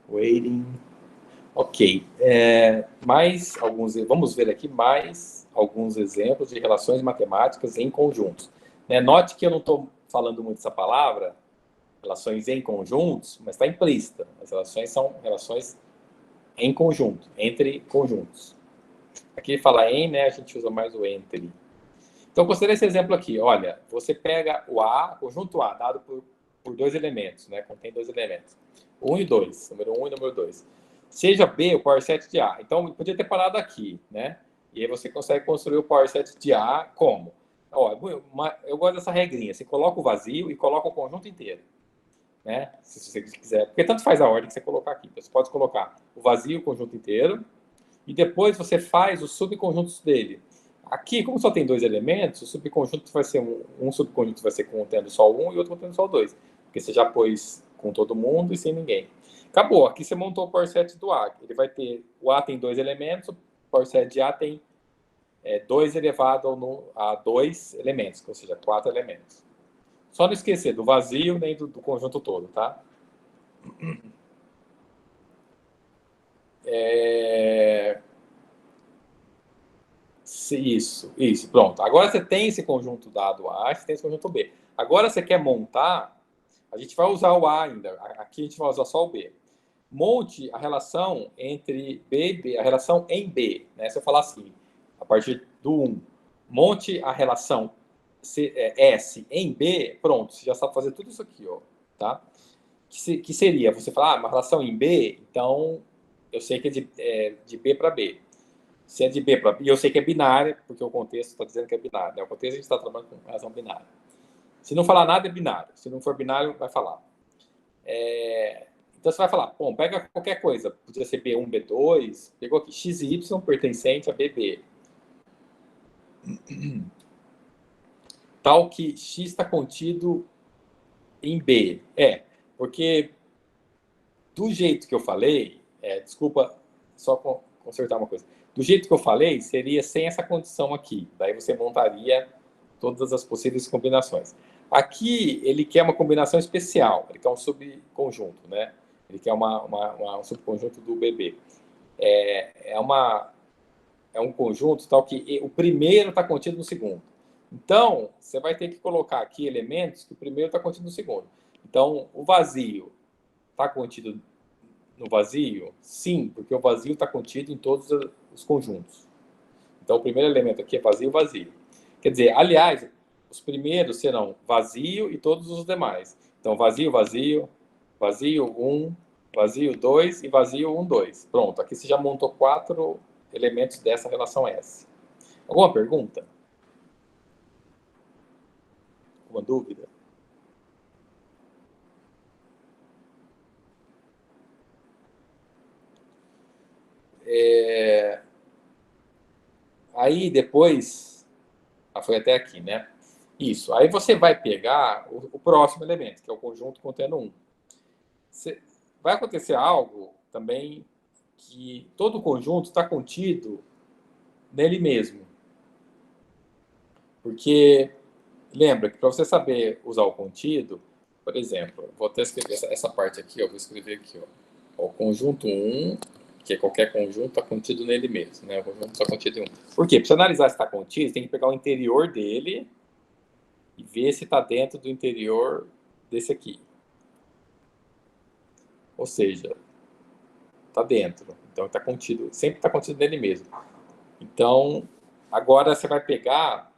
Waiting. Ok. Vamos ver aqui mais alguns exemplos de relações matemáticas em conjuntos. Note que eu não estou falando muito essa palavra, relações em conjuntos, mas está implícita. As relações são relações em conjunto, entre conjuntos. Aqui fala em, né? A gente usa mais o entre. Então, considere esse exemplo aqui. Olha, você pega o A, conjunto A, dado por dois elementos, né? Contém dois elementos. 1 e 2, número 1 e número 2. Seja B o power set de A. Então, podia ter parado aqui, né? E aí você consegue construir o power set de A como? Ó, eu gosto dessa regrinha. Você coloca o vazio e coloca o conjunto inteiro. Né? Se você quiser. Porque tanto faz a ordem que você colocar aqui. Você pode colocar o vazio, o conjunto inteiro, e depois você faz os subconjuntos dele. Aqui, como só tem dois elementos, o subconjunto vai ser um subconjunto vai ser contendo só um e outro contendo só dois. Porque você já pôs com todo mundo e sem ninguém. Acabou. Aqui você montou o power set do A. Ele vai ter, o A tem dois elementos, o power set de A tem 2 elevado a 2 elementos, ou seja, 4 elementos. Só não esquecer do vazio nem do conjunto todo, tá? Isso, pronto. Agora você tem esse conjunto dado A, você tem esse conjunto B. Agora você quer montar, a gente vai usar o A ainda, aqui a gente vai usar só o B. Monte a relação entre B e B, a relação em B, né? Se eu falar assim, a partir do 1, monte a relação S em B, pronto, você já sabe fazer tudo isso aqui, ó, tá? Que seria, você falar, uma relação em B, então eu sei que é de B para B. Se é de B para B, e eu sei que é binária, porque o contexto está dizendo que é binário. Né? O contexto a gente está trabalhando com relação binária. Se não falar nada, é binário. Se não for binário, vai falar. Então você vai falar, bom, pega qualquer coisa. Podia ser B1, B2, pegou aqui x e y pertencente a BB. Tal que x está contido em B. Porque do jeito que eu falei, desculpa, só consertar uma coisa. Do jeito que eu falei, seria sem essa condição aqui. Daí você montaria todas as possíveis combinações. Aqui, ele quer uma combinação especial. Ele quer um subconjunto, né? Ele quer um subconjunto do BB. É um conjunto tal que o primeiro está contido no segundo. Então, você vai ter que colocar aqui elementos que o primeiro está contido no segundo. Então, o vazio está contido no vazio? Sim, porque o vazio está contido em todos os conjuntos. Então, o primeiro elemento aqui é vazio, vazio. Quer dizer, aliás, os primeiros serão vazio e todos os demais. Então, vazio, vazio, vazio 1, vazio 2 e vazio 1, 2. Pronto, aqui você já montou 4 elementos dessa relação S. Alguma pergunta? Alguma dúvida? Aí depois, foi até aqui, né? Isso. Aí você vai pegar o próximo elemento, que é o conjunto contendo 1. Vai acontecer algo também que todo o conjunto está contido nele mesmo. Porque lembra que para você saber usar o contido, por exemplo, vou até escrever essa parte aqui, vou escrever aqui, ó. O conjunto 1, que é qualquer conjunto, está contido nele mesmo, né? O conjunto está contido em 1. Por quê? Para você analisar se está contido, você tem que pegar o interior dele e ver se está dentro do interior desse aqui. Ou seja, está dentro. Então está contido, sempre está contido nele mesmo. Então, agora você vai pegar.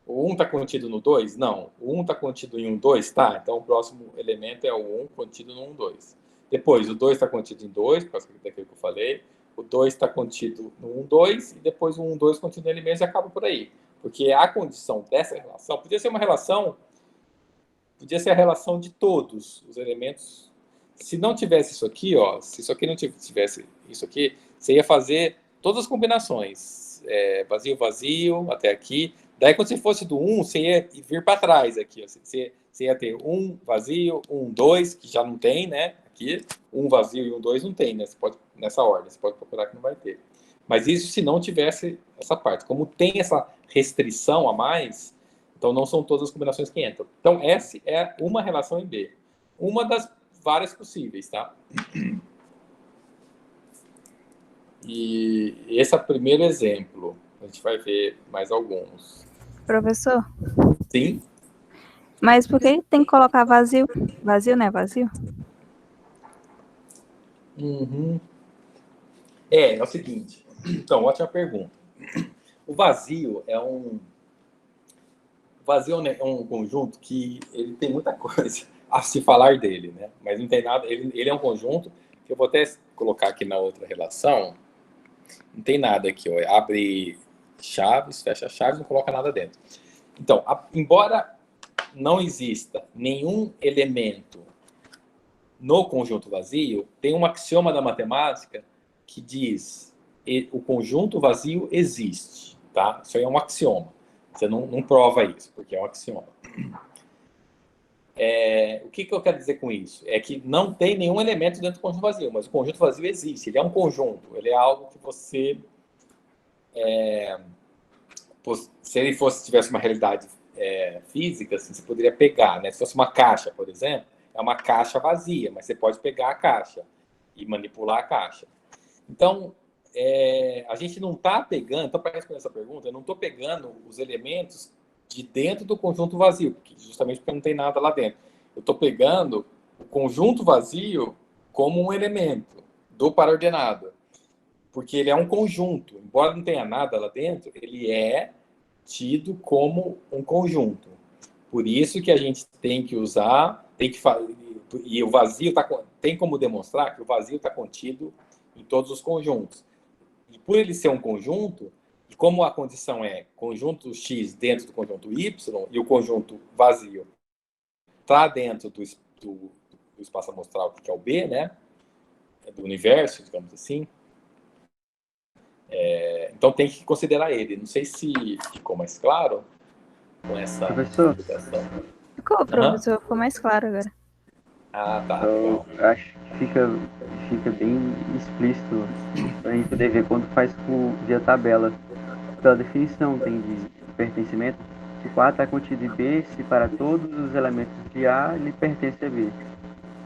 O 1 está contido no 2? Não. O 1 está contido em 1, 2? Tá. Então o próximo elemento é o 1 contido no 1, 2. Depois, o 2 está contido em 2, por causa daquilo que eu falei. O 2 está contido no 1, 2. E depois o 1, 2 contido nele mesmo e acaba por aí. Porque a condição dessa relação podia ser uma relação. Podia ser a relação de todos os elementos. Se não tivesse isso aqui, ó, se isso aqui não tivesse isso aqui, você ia fazer todas as combinações. Vazio, vazio, até aqui. Daí, quando você fosse do 1, você ia vir para trás aqui. Ó. Você ia ter 1 vazio, 1, 2, que já não tem, né? Aqui, 1 vazio e 1, 2 não tem, né? Você pode, nessa ordem, você pode procurar que não vai ter. Mas isso se não tivesse essa parte. Como tem essa restrição a mais, então não são todas as combinações que entram. Então, S é uma relação em B. Uma das várias possíveis, tá? E esse é o primeiro exemplo. A gente vai ver mais alguns. Professor, Sim? mas por que tem que colocar vazio? Vazio, né? Vazio? Uhum. É o seguinte. Então, ótima pergunta. O vazio é um conjunto que ele tem muita coisa a se falar dele, né? Mas não tem nada. Ele é um conjunto que eu vou até colocar aqui na outra relação. Não tem nada aqui, ó. Abre chaves, fecha chaves, não coloca nada dentro. Então, embora não exista nenhum elemento no conjunto vazio, tem um axioma da matemática que diz que o conjunto vazio existe, tá? Isso aí é um axioma. Você não prova isso, porque é um axioma. O que eu quero dizer com isso? É que não tem nenhum elemento dentro do conjunto vazio, mas o conjunto vazio existe. Ele é um conjunto, ele é algo que você... se ele tivesse uma realidade física, assim, você poderia pegar, né? Se fosse uma caixa, por exemplo, é uma caixa vazia, mas você pode pegar a caixa e manipular a caixa. Então, a gente não está pegando, então para responder essa pergunta, eu não estou pegando os elementos de dentro do conjunto vazio, justamente porque não tem nada lá dentro. Eu estou pegando o conjunto vazio como um elemento do paraordenado, porque ele é um conjunto. Embora não tenha nada lá dentro, ele é tido como um conjunto. Por isso que a gente tem que usar, e o vazio tem como demonstrar que o vazio está contido em todos os conjuntos. E por ele ser um conjunto, e como a condição é conjunto X dentro do conjunto Y, e o conjunto vazio está dentro do espaço amostral, que é o B, né? Do universo, digamos assim. Então tem que considerar ele. Não sei se ficou mais claro com essa Professor, explicação. Ficou, professor, ficou mais claro agora. Ah, tá, eu legal. acho que fica bem explícito para a gente poder ver quando faz via tabela. Pela definição tem de pertencimento, se o A está contido em B, se para todos os elementos de A ele pertence a B.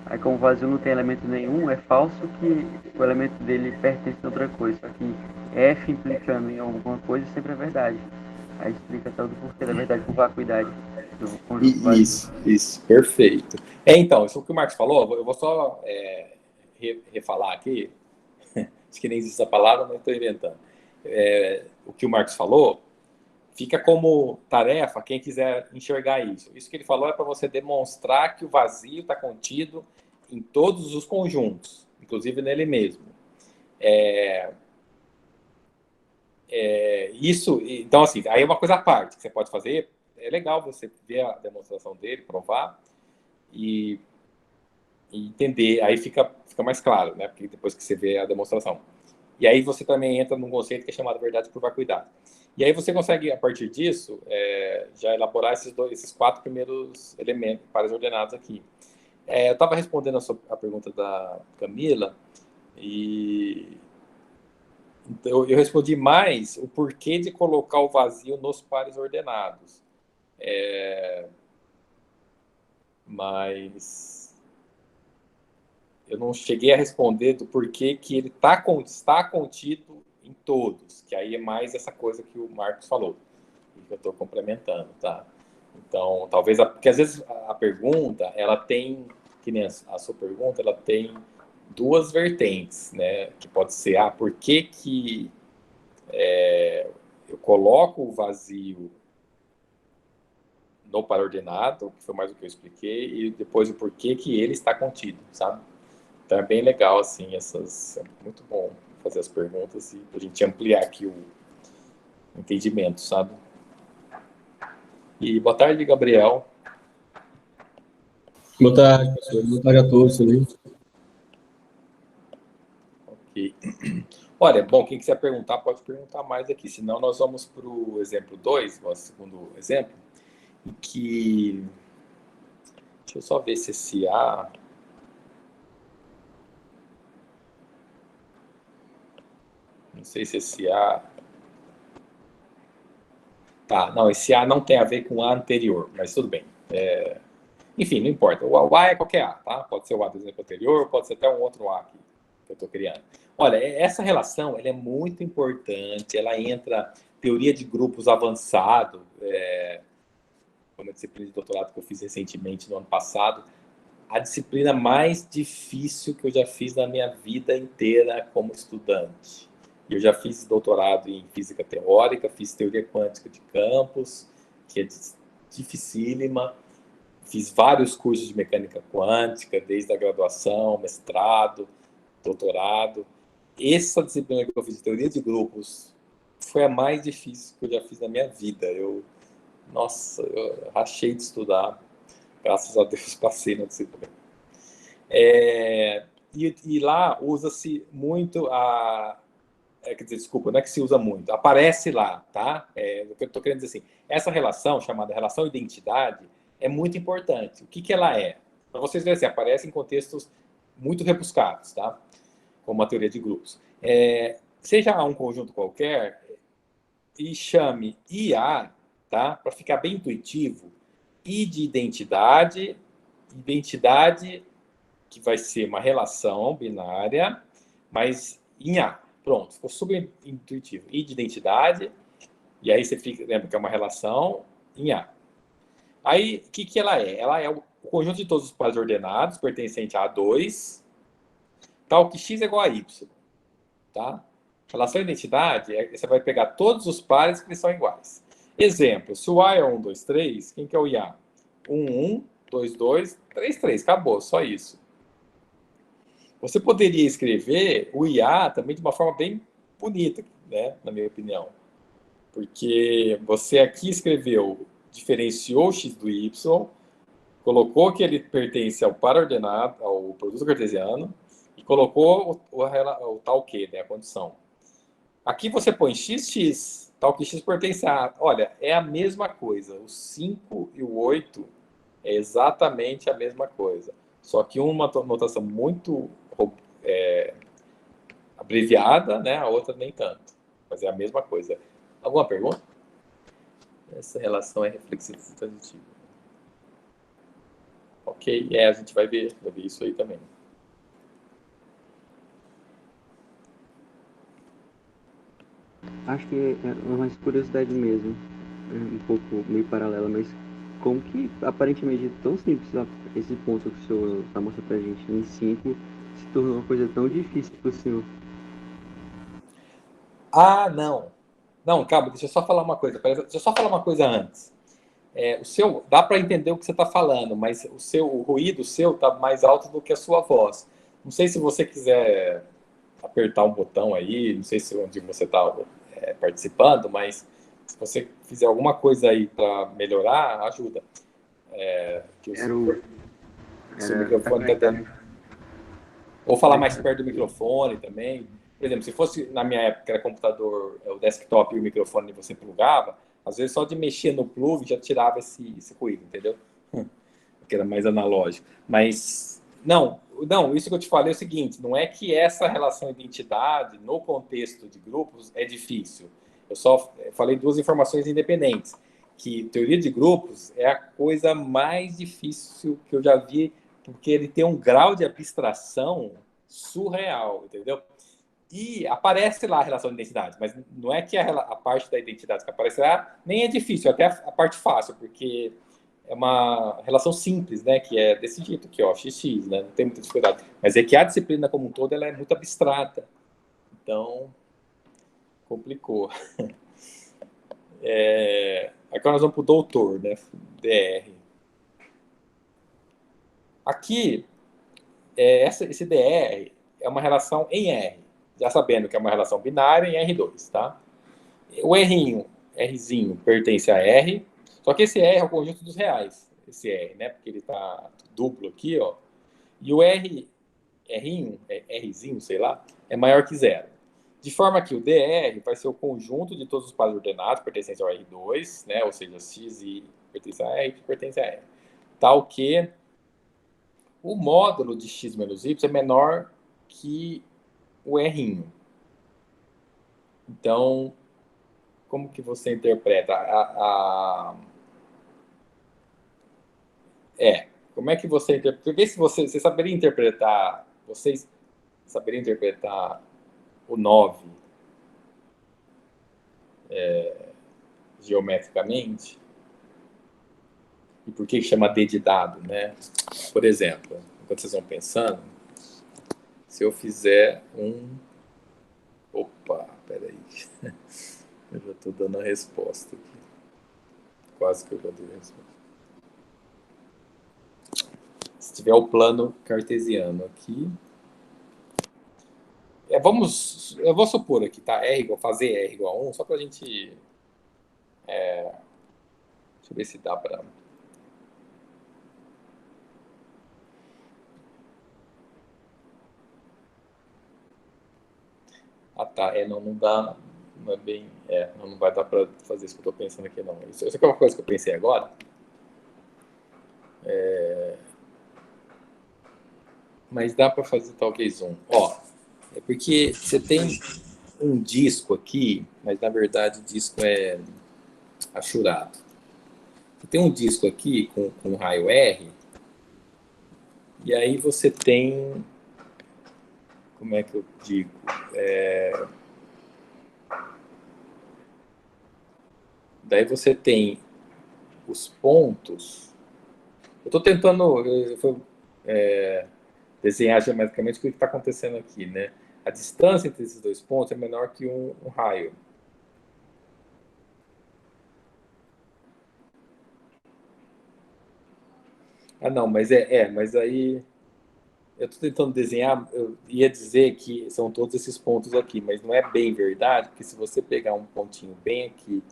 Aí como o vazio não tem elemento nenhum, é falso que o elemento dele pertence a outra coisa. Só que F implicando em alguma coisa sempre é verdade. Aí explica todo o porquê da verdade por vacuidade do conjunto vazio. Isso, perfeito. Então, isso que o Marcos falou, eu vou só refalar aqui, acho que nem existe essa palavra, mas estou inventando. O que o Marcos falou, fica como tarefa quem quiser enxergar isso. Isso que ele falou é para você demonstrar que o vazio está contido em todos os conjuntos, inclusive nele mesmo. Então, assim, aí é uma coisa à parte que você pode fazer. É legal você ver a demonstração dele, provar e entender. Aí fica mais claro, né? Porque depois que você vê a demonstração. E aí você também entra num conceito que é chamado verdade por vacuidade. E aí você consegue, a partir disso, já elaborar esses 4 primeiros elementos, pares ordenados aqui. Eu estava respondendo a pergunta da Camila e então, eu respondi mais o porquê de colocar o vazio nos pares ordenados. Mas eu não cheguei a responder do porquê que ele está contido em todos, que aí é mais essa coisa que o Marcos falou, que eu estou complementando, tá? Então, talvez, porque às vezes a pergunta, ela tem, que nem a sua pergunta, ela tem 2 vertentes, né? Que pode ser, por que eu coloco o vazio no paraordenado, que foi mais o que eu expliquei, e depois o porquê que ele está contido, sabe? Então é bem legal, assim, é muito bom fazer as perguntas e a gente ampliar aqui o entendimento, sabe? E boa tarde, Gabriel. Boa tarde, professor. Boa tarde a todos também. Ok. Olha, bom, quem quiser perguntar, pode perguntar mais aqui, senão nós vamos para o exemplo 2, o segundo exemplo, em que... Deixa eu só ver se esse A... Não sei se esse A... Tá, não, esse A não tem a ver com o A anterior, mas tudo bem. Enfim, não importa. O A é qualquer A, tá? Pode ser o A do exemplo anterior, pode ser até um outro A aqui que eu estou criando. Olha, essa relação ela é muito importante, ela entra teoria de grupos avançado, uma disciplina de doutorado que eu fiz recentemente, no ano passado, a disciplina mais difícil que eu já fiz na minha vida inteira como estudante. Eu já fiz doutorado em física teórica, fiz teoria quântica de campos, que é dificílima, fiz vários cursos de mecânica quântica, desde a graduação, mestrado, doutorado. Essa disciplina que eu fiz de teoria de grupos foi a mais difícil que eu já fiz na minha vida. Nossa, eu rachei de estudar. Graças a Deus passei na disciplina. E lá usa-se muito quer dizer, desculpa, não é que se usa muito, aparece lá, tá? O que eu estou querendo dizer assim, essa relação, chamada relação identidade, é muito importante. O que ela é? Para vocês verem assim, aparece em contextos muito rebuscados, tá? Como a teoria de grupos. Seja um conjunto qualquer, e chame IA, tá? Para ficar bem intuitivo, I de identidade, identidade que vai ser uma relação binária, mas em A. Pronto, ficou super intuitivo. I de identidade, e aí você lembra que é uma relação em A. Aí, o que ela é? Ela é o conjunto de todos os pares ordenados, pertencente a A2, tal que x é igual a y. Tá? Relação identidade, você vai pegar todos os pares que eles são iguais. Exemplo, se o A é 1, 2, 3, quem que é o IA? 1, 1, 2, 2, 3, 3. Acabou, só isso. Você poderia escrever o IA também de uma forma bem bonita, né, na minha opinião. Porque você aqui escreveu, diferenciou x do y, colocou que ele pertence ao par ordenado, ao produto cartesiano, e colocou o tal que, né, a condição. Aqui você põe xx, tal que x pertence a... Olha, é a mesma coisa. O 5 e o 8 é exatamente a mesma coisa. Só que uma notação muito abreviada, né? A outra nem tanto. Mas é a mesma coisa. Alguma pergunta? Essa relação é reflexiva e transitiva. Ok, a gente vai ver isso aí também. Acho que é uma curiosidade mesmo, um pouco meio paralela, mas como que aparentemente é tão simples esse ponto que o senhor está mostrando pra gente em 5 se tornou uma coisa tão difícil para o senhor? Ah, não. Não, calma, deixa eu só falar uma coisa. Deixa eu só falar uma coisa antes. Dá para entender o que você está falando, mas o ruído seu está mais alto do que a sua voz. Não sei se você quiser apertar um botão aí, não sei se onde você está participando, mas se você fizer alguma coisa aí para melhorar, ajuda. Seu microfone está dando. Ou falar mais perto do microfone também. Por exemplo, se fosse na minha época, era computador, o desktop e o microfone você plugava, às vezes só de mexer no plug já tirava esse ruído, entendeu? Que era mais analógico. Mas, não, isso que eu te falei é o seguinte, não é que essa relação de identidade, no contexto de grupos, é difícil. Eu só falei duas informações independentes, que teoria de grupos é a coisa mais difícil que eu já vi, porque ele tem um grau de abstração surreal, entendeu? E aparece lá a relação de identidade, mas não é que a parte da identidade que aparece lá nem é difícil, até a parte fácil, porque é uma relação simples, né? Que é desse jeito aqui, ó, XX, né? Não tem muita dificuldade. Mas é que a disciplina como um todo ela é muito abstrata. Então, complicou. Agora nós vamos para o doutor, né? DR. Aqui, esse DR é uma relação em R. Já sabendo que é uma relação binária em R2, tá? O Rzinho pertence a R, só que esse R é o conjunto dos reais. Esse R, né? Porque ele está duplo aqui, ó. E o Rzinho, sei lá, é maior que zero. De forma que o DR vai ser o conjunto de todos os pares ordenados pertencentes ao R2, né? Ou seja, X e pertence a R, pertence a R. Tal que o módulo de X menos Y é menor que o Rzinho. Então, como que você interpreta? Como é que você interpreta? Vê se você saberia interpretar, vocês saberiam interpretar o 9 geometricamente? E por que chama D de dado, né? Por exemplo, enquanto vocês vão pensando, se eu fizer um... Opa, peraí. Eu já estou dando a resposta aqui. Quase que eu já dei a resposta. Se tiver o plano cartesiano aqui... eu vou supor aqui, tá? Fazer R igual a 1, só para a gente... deixa eu ver se dá para... Ah, tá. Não dá... Não é bem... não vai dar para fazer isso que eu estou pensando aqui, não. Isso aqui é uma coisa que eu pensei agora. Mas dá para fazer talvez um. Ó, é porque você tem um disco aqui, mas na verdade o disco é achurado. Você tem um disco aqui com raio R, e aí você tem... Como é que eu digo? Daí você tem os pontos. Eu estou tentando desenhar geometricamente o que está acontecendo aqui, né? A distância entre esses dois pontos é menor que um raio. Ah, não, mas mas aí eu estou tentando desenhar, eu ia dizer que são todos esses pontos aqui, mas não é bem verdade, porque se você pegar um pontinho bem aqui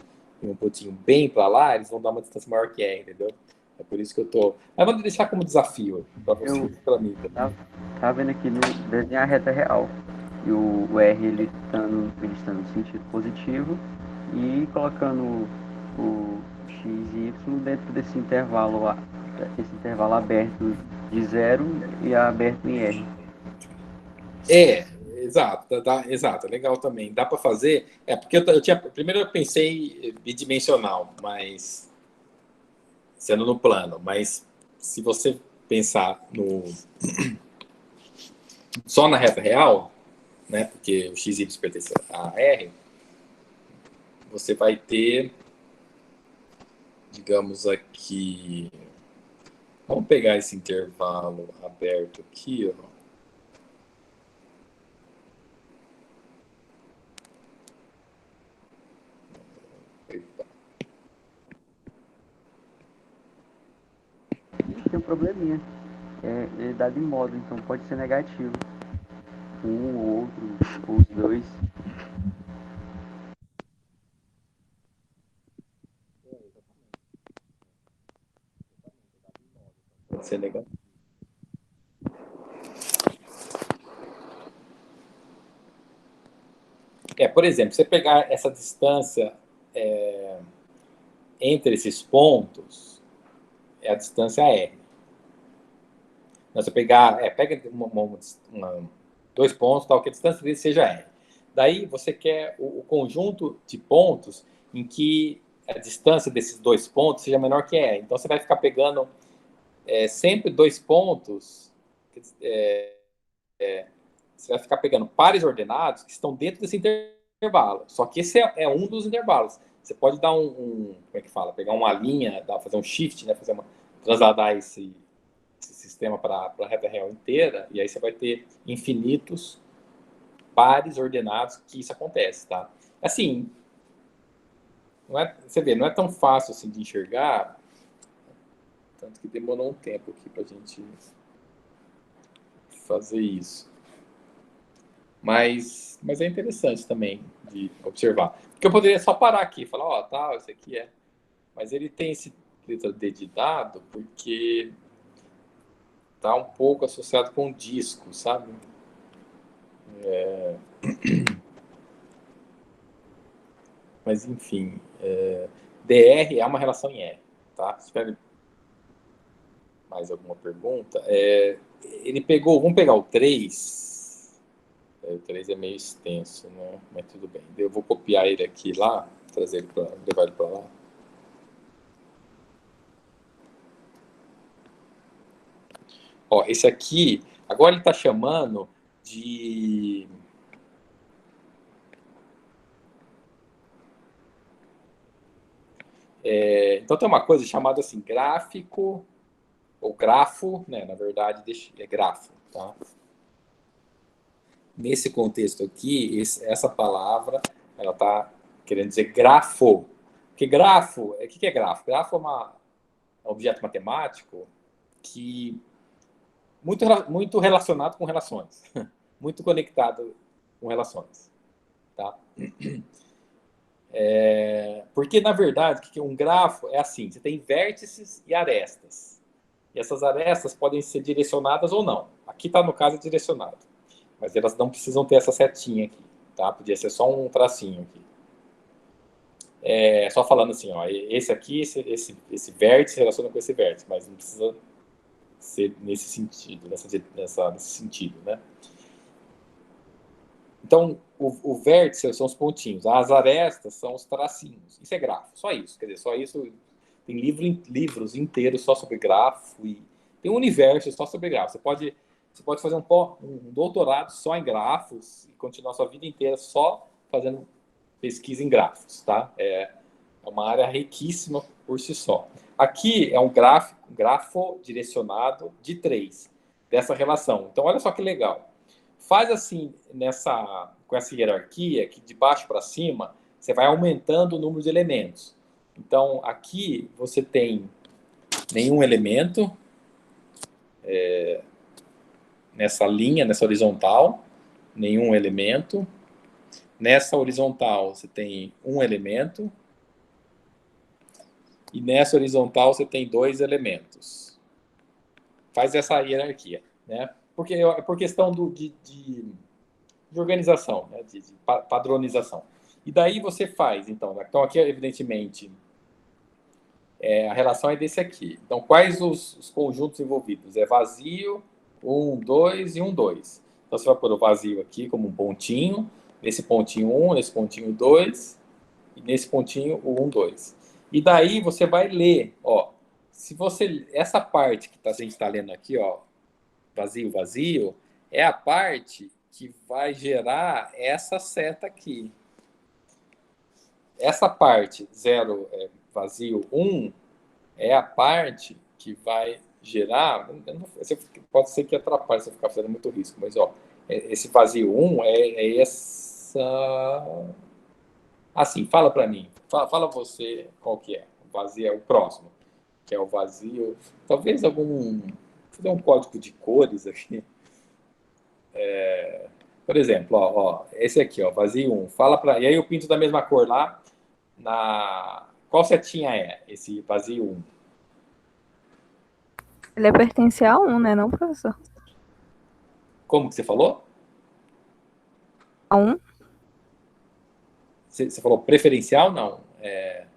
e um pontinho bem para lá, eles vão dar uma distância maior que R, entendeu? É por isso que eu tô... Mas vou deixar como desafio para você e para mim também. Tá vendo aqui no desenhar a reta real. E o R ele estando no sentido positivo e colocando o x e y dentro desse intervalo aberto de 0 e aberto em R. Exato, exato, legal também. Dá para fazer. Porque primeiro eu pensei bidimensional, mas sendo no plano, mas se você pensar só na reta real, né? Porque o x e y pertence a R, você vai ter, digamos aqui, vamos pegar esse intervalo aberto aqui, ó. Tem um probleminha. Ele é dado em módulo, então pode ser negativo. Um ou outro, ou os dois. Pode ser legal. Por exemplo, você pegar essa distância entre esses pontos, é a distância R. Você pega dois pontos, tal, que a distância deles seja R. Daí você quer o conjunto de pontos em que a distância desses dois pontos seja menor que R. Então você vai ficar pegando sempre dois pontos, você vai ficar pegando pares ordenados que estão dentro desse intervalo. Só que esse é um dos intervalos. Você pode dar como é que fala? Pegar uma linha, fazer um shift, né? Trasladar esse sistema para a reta real inteira, e aí você vai ter infinitos pares ordenados que isso acontece, tá? Assim, você vê, não é tão fácil assim de enxergar, tanto que demorou um tempo aqui para a gente fazer isso. Mas é interessante também de observar. Porque eu poderia só parar aqui e falar, ó, isso aqui é. Mas ele tem esse letra D de dado porque está um pouco associado com o disco, sabe? Mas, enfim, DR é uma relação em R, tá? Se tiver mais alguma pergunta, ele pegou, vamos pegar o 3, o 3 é meio extenso, né? Mas tudo bem. Eu vou copiar ele aqui lá, levar ele para lá. Ó, esse aqui, agora ele está chamando de... então tem uma coisa chamada assim, gráfico, ou grafo, né? Na verdade, é grafo, tá? Nesse contexto aqui, essa palavra, ela está querendo dizer grafo. Porque grafo, o que é grafo? Grafo é um objeto matemático que muito relacionado com relações, muito conectado com relações, tá? Porque, na verdade, que um grafo é assim, você tem vértices e arestas. E essas arestas podem ser direcionadas ou não. Aqui está, no caso, direcionado. Mas elas não precisam ter essa setinha aqui, tá? Podia ser só um tracinho aqui. Só falando assim, ó, esse aqui, esse vértice relaciona com esse vértice, mas não precisa ser nesse sentido, nesse sentido, né? Então, o vértice são os pontinhos, as arestas são os tracinhos. Isso é grafo, só isso. Quer dizer, só isso. Tem livros inteiros só sobre grafo e tem um universo só sobre grafo. Você pode fazer um doutorado só em grafos e continuar sua vida inteira só fazendo pesquisa em grafos, tá? É uma área riquíssima por si só. Aqui é um grafo direcionado de 3, dessa relação. Então, olha só que legal. Faz assim, com essa hierarquia, que de baixo para cima, você vai aumentando o número de elementos. Então, aqui você tem nenhum elemento nessa linha, nessa horizontal, nenhum elemento. Nessa horizontal, você tem um elemento. E nessa horizontal, você tem 2 elementos. Faz essa hierarquia, né? Porque é por questão de organização, né? de padronização. E daí você faz, então aqui, evidentemente, a relação é desse aqui. Então, quais os conjuntos envolvidos? É vazio, 1, 2 e 1, 2. Então, você vai pôr o vazio aqui como um pontinho, nesse pontinho 1, nesse pontinho 2, e nesse pontinho o 1, 2. E daí você vai ler, ó, essa parte que a gente está lendo aqui, ó, vazio, vazio, é a parte que vai gerar essa seta aqui. Essa parte 0, vazio 1, é a parte que vai gerar... Pode ser que atrapalhe se eu ficar fazendo muito risco, mas ó, esse vazio 1 é essa... Assim, fala para mim. Fala você qual que é. O vazio é o próximo, que é o vazio... Talvez Vou fazer um código de cores aqui. Por exemplo, ó, esse aqui, ó, vazio 1. E aí eu pinto da mesma cor lá. Qual setinha é esse vazio 1? Ele pertence a 1, né, não, professor? Como que você falou? A 1? Você falou preferencial? Não. É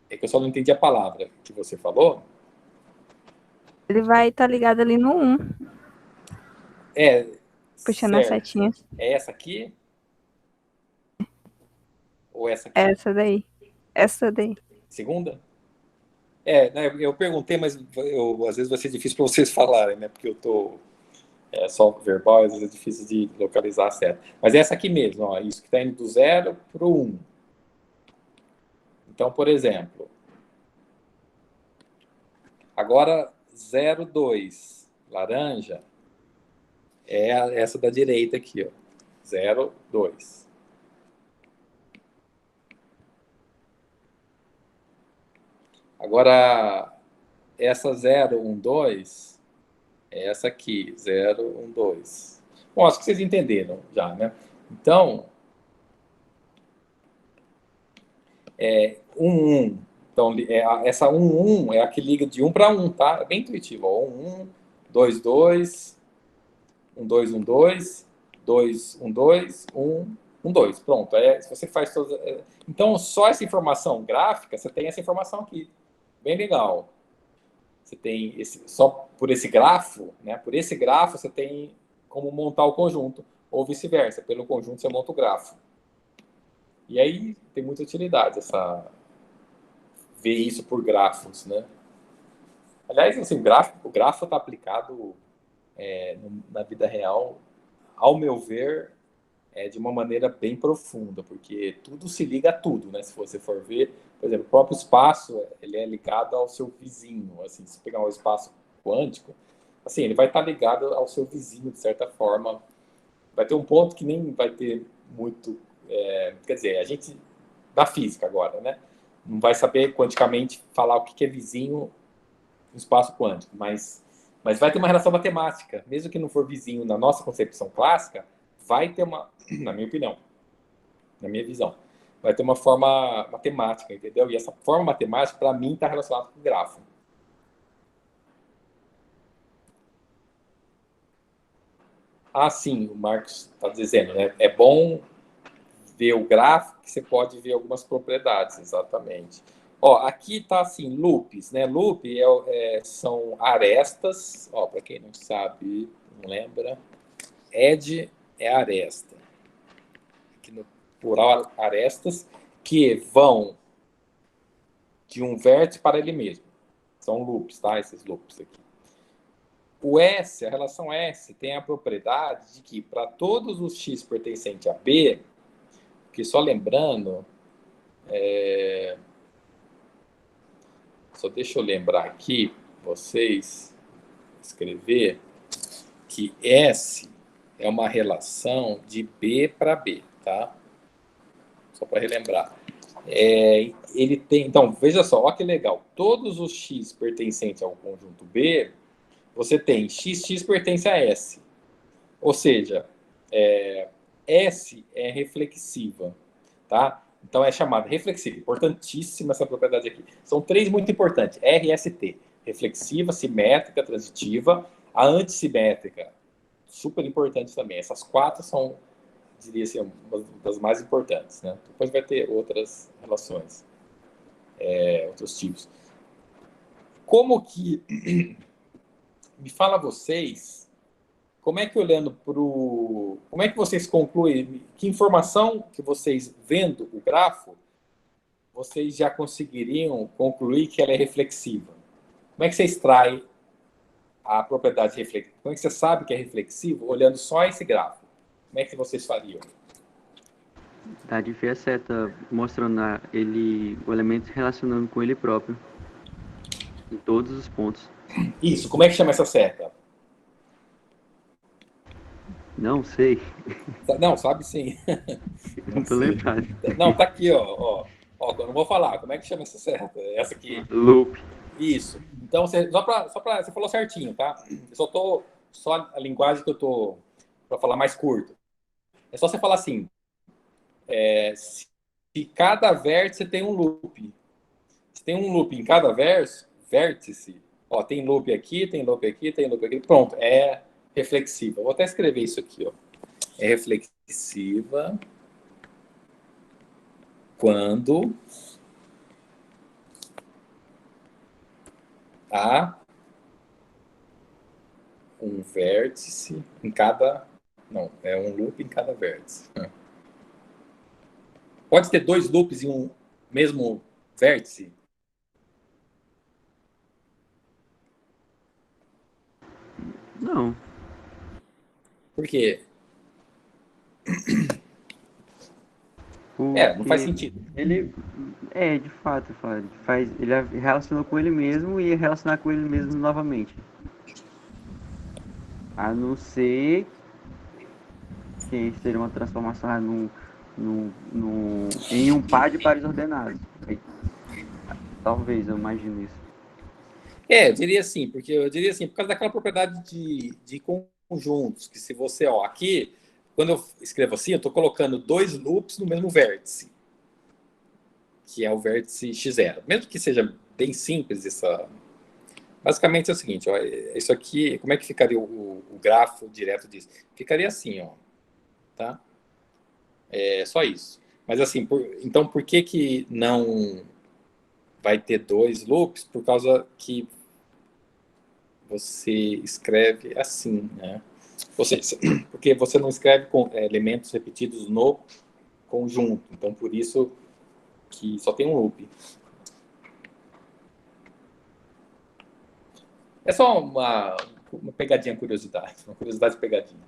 que eu só não entendi a palavra que você falou. Ele vai estar ligado ali no 1. Puxando as Certo. setinhas. É essa aqui? Ou essa aqui? Essa daí. Essa daí. Segunda? Né, eu perguntei, mas às vezes vai ser difícil para vocês falarem, né? Porque eu tô só verbal, às vezes é difícil de localizar a seta. Mas é essa aqui mesmo, ó, isso que está indo do 0 para o 1. Então, por exemplo, agora 0, 2, laranja, é essa da direita aqui, ó, 0, 2. Agora, essa 0, 1, 2, é essa aqui, 0, 1, 2. Bom, acho que vocês entenderam já, né? Então, 1, 1. Então, essa 1, 1 é a que liga de 1 para 1, tá? É bem intuitivo. Ó. 1, 1, 2, 2, 1, 2, 1, 2, 2, 1, 2, 1, 1, 2. Pronto. Se você faz todas... Então, só essa informação gráfica, você tem essa informação aqui. Bem legal. Você tem só por esse grafo, né? Por esse grafo, você tem como montar o conjunto. Ou vice-versa. Pelo conjunto, você monta o grafo. E aí, tem muita utilidade ver isso por grafos, né? Aliás, assim, o grafo está aplicado na vida real, ao meu ver, de uma maneira bem profunda, porque tudo se liga a tudo, né? Se você for ver, por exemplo, o próprio espaço, ele é ligado ao seu vizinho, assim, se pegar um espaço quântico, assim, ele vai estar ligado ao seu vizinho, de certa forma. Vai ter um ponto que nem vai ter muito, quer dizer, a gente, da física agora, né? Não vai saber quanticamente falar o que é vizinho no espaço quântico, mas vai ter uma relação matemática, mesmo que não for vizinho na nossa concepção clássica, vai ter uma, na minha opinião, na minha visão, vai ter uma forma matemática, entendeu? E essa forma matemática, para mim, está relacionada com o grafo. Ah, sim, o Marcos está dizendo, né? É bom ver o gráfico que você pode ver algumas propriedades, exatamente. Ó, aqui está assim, loops, né? Loop são arestas, ó, para quem não sabe, não lembra, edge é aresta. Aqui no plural, arestas, que vão de um vértice para ele mesmo. São loops, tá? Esses loops aqui. O S, a relação S, tem a propriedade de que para todos os x pertencentes a B, que só lembrando, só deixa eu lembrar aqui, vocês, escrever, que S é uma relação de B para B, tá? Só para relembrar. Ele tem, então, veja só, olha que legal. Todos os x pertencentes ao conjunto B, você tem x pertence a S. Ou seja, S é reflexiva, tá? Então é chamada reflexiva. Importantíssima essa propriedade aqui. São três muito importantes. RST. Reflexiva, simétrica, transitiva. A antissimétrica, super importante também. Essas quatro são, diria assim, uma das mais importantes, né? Depois vai ter outras relações, outros tipos. Como que... Me fala vocês... Como é que olhando para o... Como é que vocês concluem? Que informação que vocês, vendo o grafo, vocês já conseguiriam concluir que ela é reflexiva? Como é que você extrai a propriedade reflexiva? Como é que você sabe que é reflexivo olhando só esse grafo? Como é que vocês fariam? Tá de ver a seta mostrando o elemento se relacionando com ele próprio. Em todos os pontos. Isso, como é que chama essa seta? Não sei. Não, sabe sim. Não tô lembrado. Não, tá aqui, ó. Ó, eu não vou falar. Como é que chama essa seta? Essa aqui. Loop. Isso. Então, você falou certinho, tá? Eu só a linguagem que eu tô para falar mais curto. É só você falar assim, se cada vértice tem um loop. Se tem um loop em cada vértice, ó, tem loop aqui, tem loop aqui, tem loop aqui, pronto, é reflexiva. Vou até escrever isso aqui, ó. É reflexiva quando há um vértice em cada... Não, é um loop em cada vértice. Pode ter dois loops em um mesmo vértice? Não. Por quê? Não faz sentido. Ele de fato, ele relacionou com ele mesmo e ia relacionar com ele mesmo novamente. A não ser que seja uma transformação em um par de pares ordenados. Talvez, eu imagino isso. Eu diria assim, por causa daquela propriedade de conjuntos, que se você, ó, aqui, quando eu escrevo assim, eu estou colocando dois loops no mesmo vértice, que é o vértice x0. Mesmo que seja bem simples essa... Basicamente é o seguinte, ó, isso aqui, como é que ficaria o grafo direto disso? Ficaria assim, ó, tá? É só isso. Mas assim, então por que não vai ter dois loops? Por causa que você escreve assim, né? Ou seja, porque você não escreve com elementos repetidos no conjunto. Então, por isso que só tem um loop. É só uma pegadinha curiosidade, uma curiosidade pegadinha.